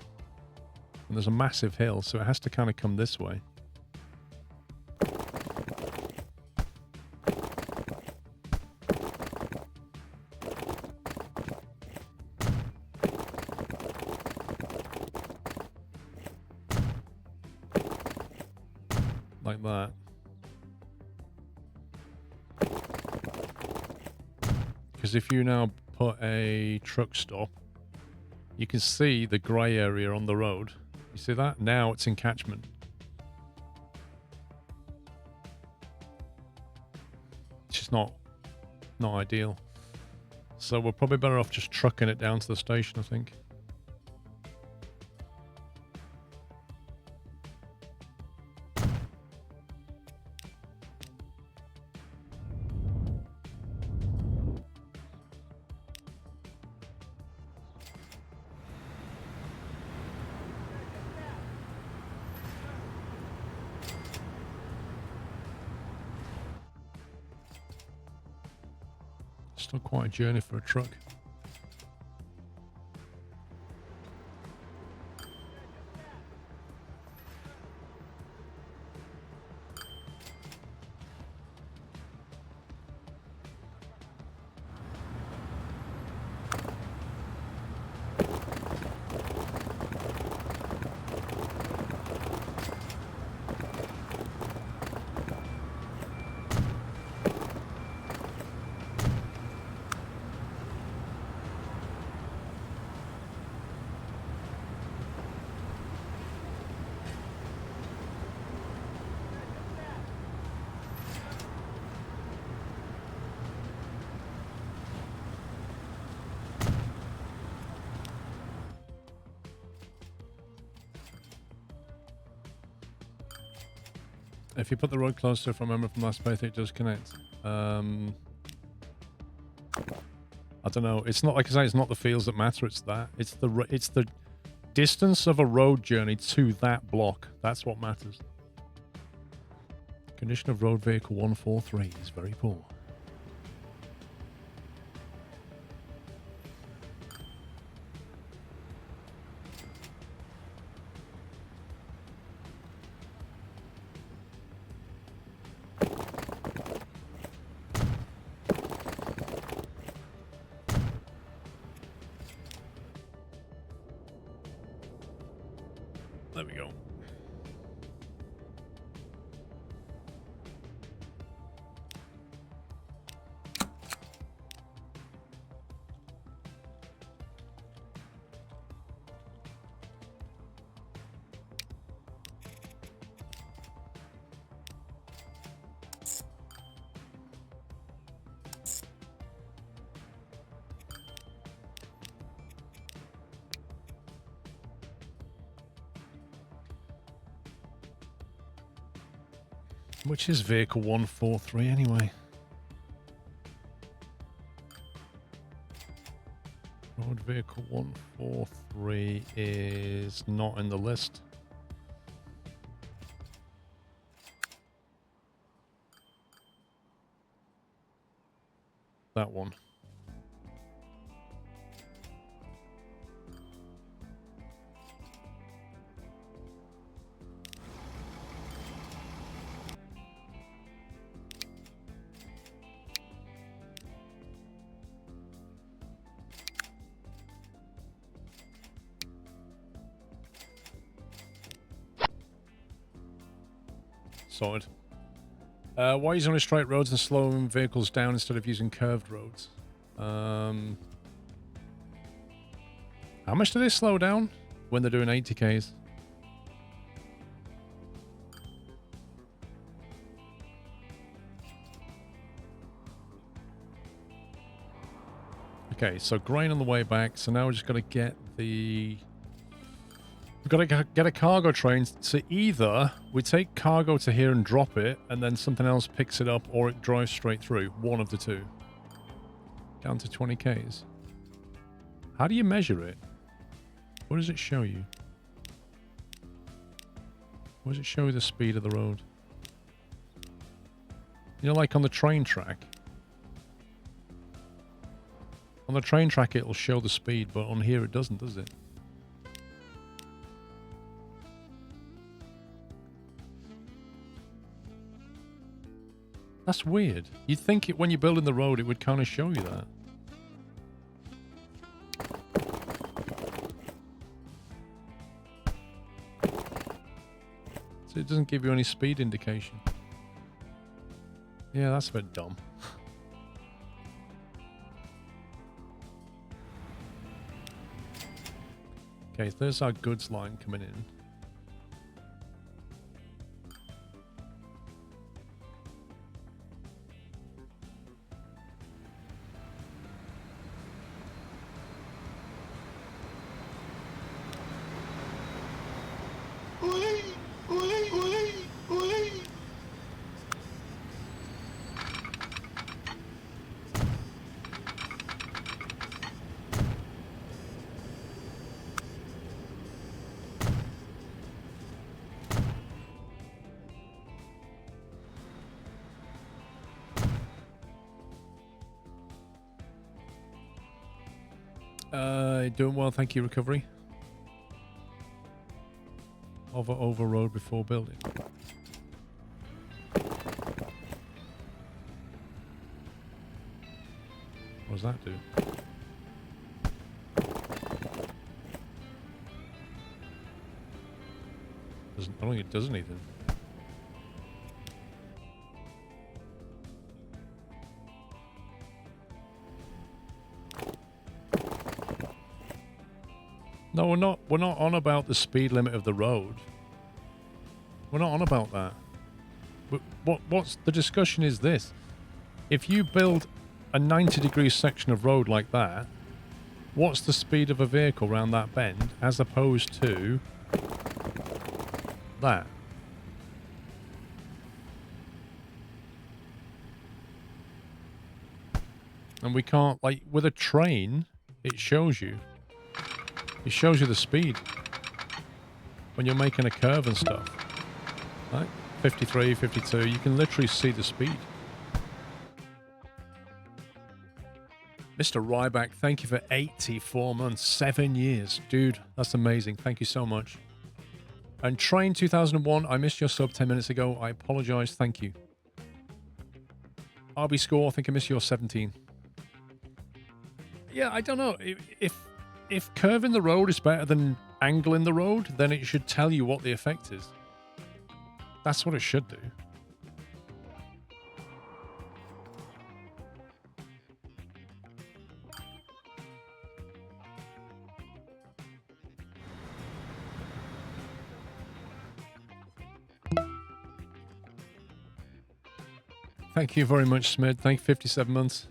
And there's a massive hill, so it has to kind of come this way. Like that. Because if you now put a truck stop you can see the grey area on the road. You see that? Now it's in catchment. It's just not ideal. So we're probably better off just trucking it down to the station, I think. Still quite a journey for a truck. If you put the road closer, if I remember from last playthrough, it does connect. I don't know. It's not, like I say, it's not the fields that matter. It's that. It's the distance of a road journey to that block. That's what matters. Condition of road vehicle 143 is very poor. There we go. Which is vehicle 143 anyway? Road vehicle 143 is not in the list. That one. Sorted. Why use only straight roads and slowing vehicles down instead of using curved roads? How much do they slow down when they're doing 80 Ks? Okay, so grain on the way back. So now we're just going to get the... We've got to get a cargo train. So either we take cargo to here and drop it, and then something else picks it up, or it drives straight through. One of the two. Down to 20 Ks. How do you measure it? What does it show you? What does it show you the speed of the road? You know, like on the train track. On the train track, it'll show the speed, but on here it doesn't, does it? That's weird. You'd think it when you're building the road, it would kind of show you that. So it doesn't give you any speed indication. Yeah, that's a bit dumb. Okay, so there's our goods line coming in. Doing well, thank you, Recovery. Hover over road before building. What does that do? I don't think it does anything. No, we're not. We're not on about the speed limit of the road. We're not on about that. What's the discussion is this? If you build a 90-degree section of road like that, what's the speed of a vehicle around that bend as opposed to that? And we can't, like, with a train, it shows you. It shows you the speed when you're making a curve and stuff. Right? 53, 52, you can literally see the speed. Mr. Ryback, thank you for 84 months, 7 years. Dude, that's amazing. Thank you so much. And Train 2001, I missed your sub 10 minutes ago. I apologize. Thank you. RB Score, I think I missed your 17. Yeah, I don't know. If curving the road is better than angling the road, then it should tell you what the effect is. That's what it should do. Thank you very much, Smid. Thank you, 57 months.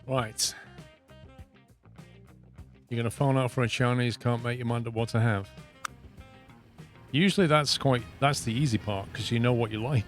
Right. You're going to phone out for a Chinese, can't make your mind up what to have. Usually that's the easy part, because you know what you like.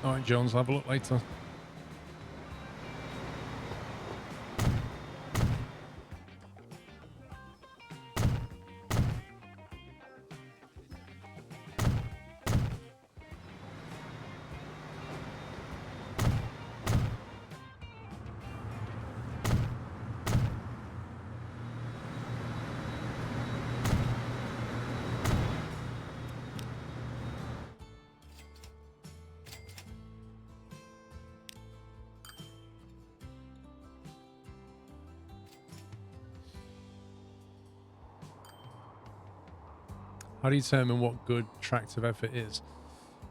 Alright, Jones, have a look later. How do you determine what good tractive effort is?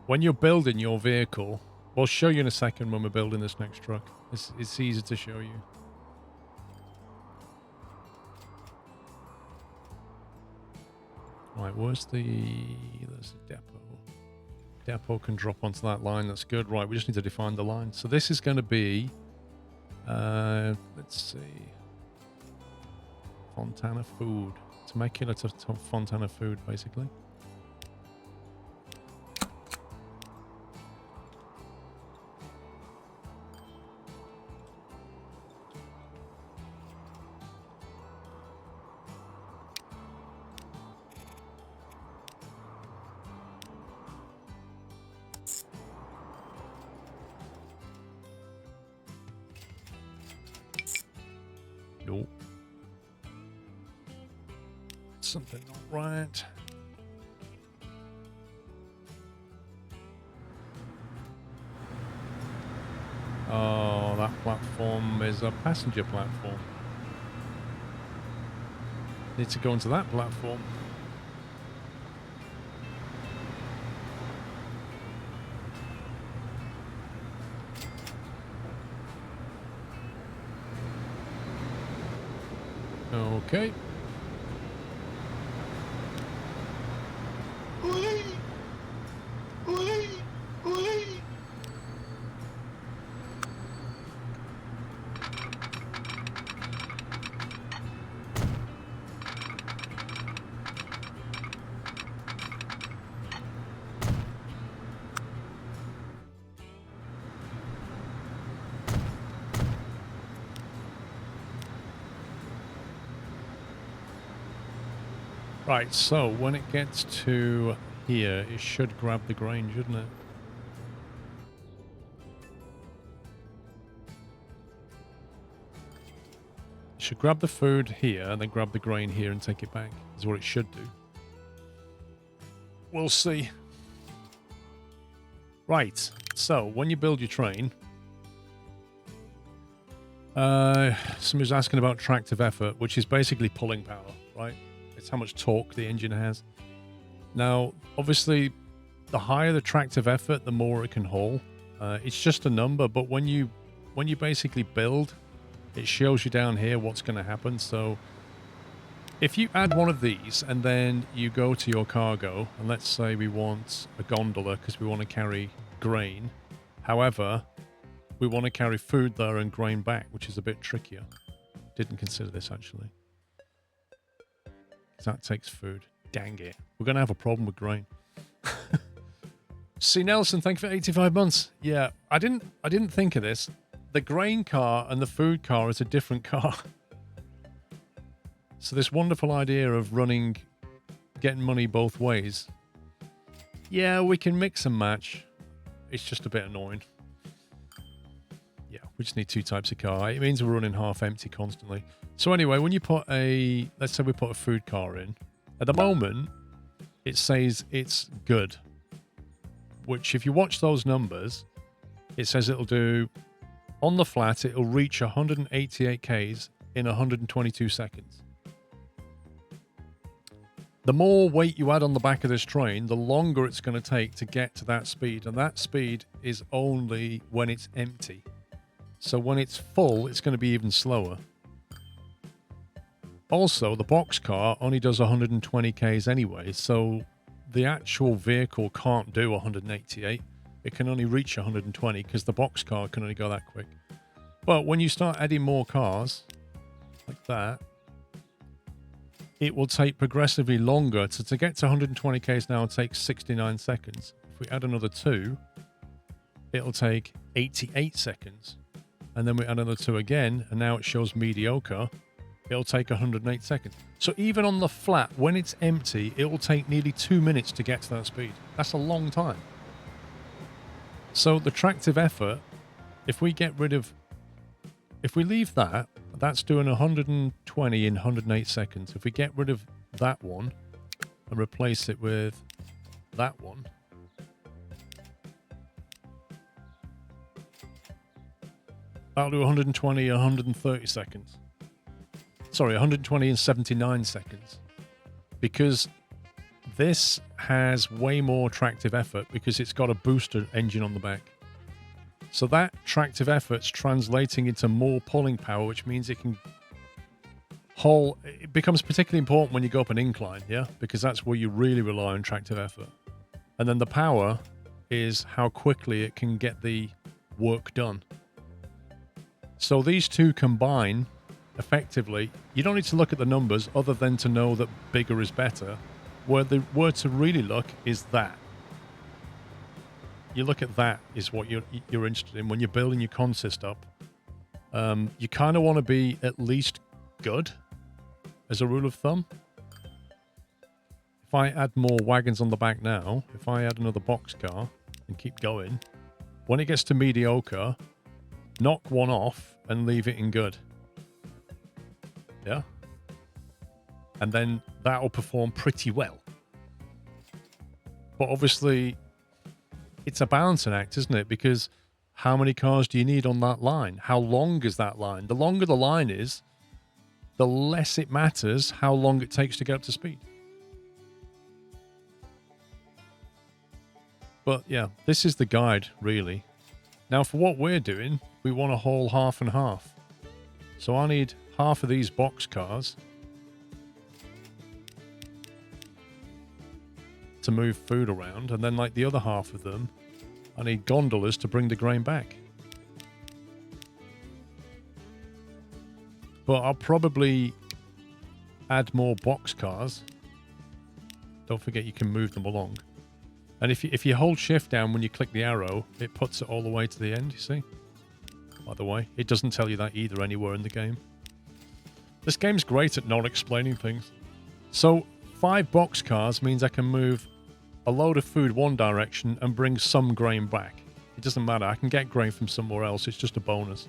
When you're building your vehicle, we'll show you in a second when we're building this next truck. It's easy to show you. Right, there's the depot. Depot can drop onto that line. That's good. Right, we just need to define the line. So this is going to be, let's see, Fontana food. Temecula to Fontana food, basically. Nope. Something not right. Oh, that platform is a passenger platform. Need to go into that platform. Okay. Right, so when it gets to here, it should grab the grain, shouldn't it? It should grab the food here and then grab the grain here and take it back, is what it should do. We'll see. Right, so when you build your train, somebody's asking about tractive effort, which is basically pulling power, right? It's how much torque the engine has. Now, obviously, the higher the tractive effort, the more it can haul. It's just a number, but when you basically build, it shows you down here what's going to happen. So if you add one of these and then you go to your cargo, and let's say we want a gondola because we want to carry grain. However, we want to carry food there and grain back, which is a bit trickier. Didn't consider this, actually. That takes food. Dang it. We're going to have a problem with grain. C. Nelson, thank you for 85 months. Yeah, I didn't think of this. The grain car and the food car is a different car. So this wonderful idea of getting money both ways. Yeah, we can mix and match. It's just a bit annoying. Yeah, we just need two types of car. It means we're running half empty constantly. So anyway, when you put let's say we put a food car in, at the moment, it says it's good. Which, if you watch those numbers, it says it'll do, on the flat, it'll reach 188 Ks in 122 seconds. The more weight you add on the back of this train, the longer it's going to take to get to that speed. And that speed is only when it's empty. So when it's full, it's going to be even slower. Also, the boxcar only does 120 Ks anyway, so the actual vehicle can't do 188. It can only reach 120 because the boxcar can only go that quick. But when you start adding more cars, like that, it will take progressively longer. To get to 120 Ks now, it takes 69 seconds. If we add another 2, it'll take 88 seconds. And then we add another 2 again, and now it shows mediocre. It'll take 108 seconds. So even on the flat, when it's empty, it will take nearly 2 minutes to get to that speed. That's a long time. So the tractive effort, if we leave that, that's doing 120 in 108 seconds. If we get rid of that one and replace it with that one, that'll do 120 in 130 seconds. Sorry, 120 in 79 seconds. Because This has way more tractive effort because it's got a booster engine on the back. So that tractive effort's translating into more pulling power, which means it can haul. It becomes particularly important when you go up an incline, yeah? Because that's where you really rely on tractive effort. And then the power is how quickly it can get the work done. So these two combine effectively. You don't need to look at the numbers other than to know that bigger is better. Where the word to really look is that. You look at that is what you're interested in when you're building your consist up. You kind of want to be at least good as a rule of thumb. If I add more wagons on the back now, if I add another boxcar and keep going, when it gets to mediocre, knock one off and leave it in good. Yeah? And then that'll perform pretty well. But obviously, it's a balancing act, isn't it? Because how many cars do you need on that line? How long is that line? The longer the line is, the less it matters how long it takes to get up to speed. But yeah, this is the guide, really. Now, for what we're doing, we want to haul half and half. So I need half of these box cars to move food around, and then like the other half of them, I need gondolas to bring the grain back. But I'll probably add more box cars. Don't forget you can move them along. And if you hold shift down when you click the arrow, it puts it all the way to the end, you see? By the way, it doesn't tell you that either anywhere in the game. This game's great at not explaining things. So 5 box cars means I can move a load of food one direction and bring some grain back. It doesn't matter. I can get grain from somewhere else. It's just a bonus.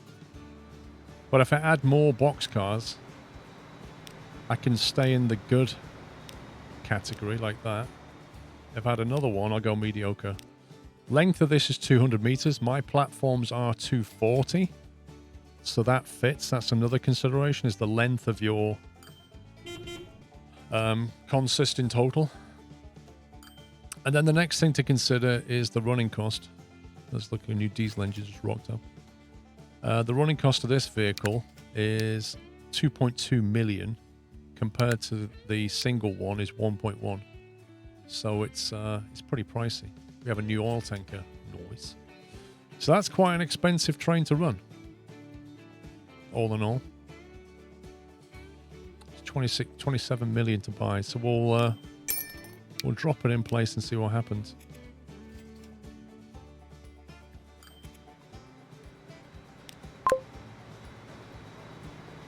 But if I add more box cars, I can stay in the good category like that. If I add another one, I'll go mediocre. Length of this is 200 meters. My platforms are 240. So that fits. That's another consideration, is the length of your consist in total. And then the next thing to consider is the running cost. Let's look at a new diesel engine just rocked up. The running cost of this vehicle is 2.2 million compared to the single one is 1.1. So it's pretty pricey. We have a new oil tanker. Nice. So that's quite an expensive train to run. All in all. It's 27 million to buy. So we'll drop it in place and see what happens.